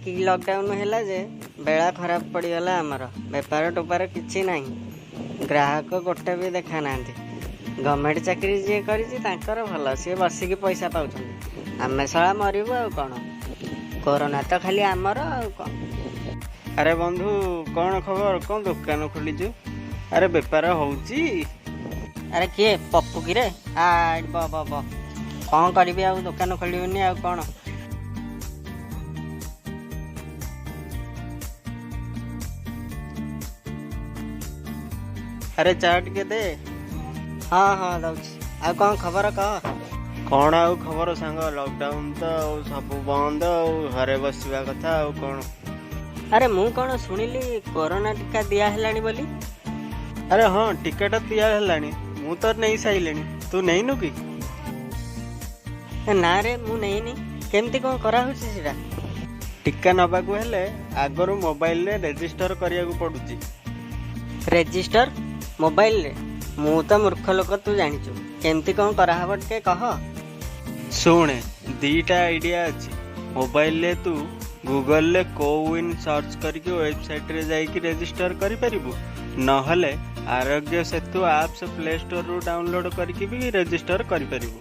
कि लॉकडाउन हैला जे बेला खराब पड़गला आमर बेपार टोपार किछि नहीं ग्राहक गोटे भी देखा ना गवर्नमेंट चाकरी जी कर भल सी बसिकी पैसा पाँच आम शला मरबू आ कौन कोरोना तो खाली आमर आ कौन। अरे बंधु कौन खबर कौन दुकान खोलीचु? अरे बेपार होउची? अरे किए पप्पू कि रे आ ब ब ब कौन करी आ दुकान खोलनी आ कौन। अरे चाट के दे। हाँ हाँ दौची आ कौन खबर कह। कौन आउ खबर सांग लॉकडाउन तो सब बंद घरे बसवा कथा आ कौन। अरे मु कौन शुणिली कोरोना टीका दिया हेलानी बोली। अरे हाँ टिकट दिया हेलानी मु तो नहीं साइलेनी तू नहीं नु की? ना रे मु नहीं केमती कौन करा होची सेटा? टिका नबाकू हेले आगरू मोबाइल रे रजिस्टर करिया को पड़ुची। रेजिस्टर मोबाइल रे? मु तो मूर्ख लोक तू जानिचु केमती कौन करा हबो टे कह। सुने दीटा आइडिया अच्छी मोबाइल ले तू गूगल ले कोविन सर्च करके वेबसाइट रे जाइकी रजिस्टर करि परिबु नहले Aarogya Setu apps play store रू डाउनलोड करके भी रजिस्टर करि परिबु।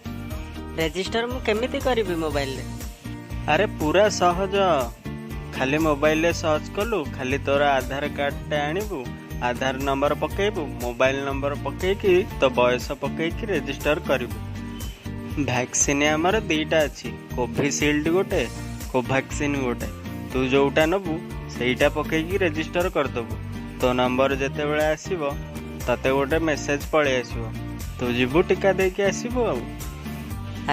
रेजिस्टर मु केमिति करिबि मोबाइल रे? अरे पूरा सहज खाली मोबाइल ले सर्च कलु खाली तोर आधार कार्ड टे आनिबु आधार नंबर पकेबु मोबाइल नंबर पकेकी तो बयस पकेकी रजिस्टर करिबु। वैक्सीन आमर दीटा अच्छी कोविशील्ड गोटे कोवैक्सीन गोटे तू जोटा नबु सेटा पकेकी रजिस्टर करदबु तो नंबर जेते बेले आसीबो तते गोटे मेसेज पळे आसीबो तू जिबु टीका देके आसीबो आ।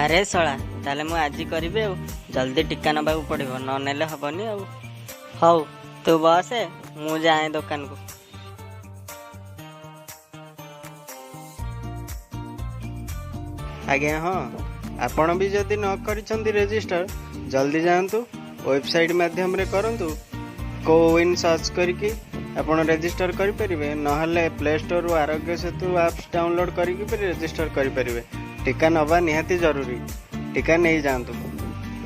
अरे सला ताले मु आज करिबे आ जल्दी टीका नबा पड़िबो न नेले हबनी आ। हौ तू बस मु जाए दुकान को। आज्ञा हाँ आपण भी जदि न करिसंती रजिस्टर जल्दी जातु वेबसाइट माध्यम रे करंतु कोविन सर्च करके आपण रजिस्टर करि परिबे नहले प्ले स्टोर रो आरोग्य सेतु ऐप्स डाउनलोड करके भी रजिस्टर करि परिबे। टीका नबा निहाती जरूरी टीका नहीं जातु।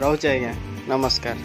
रहउछ आज्ञा नमस्कार।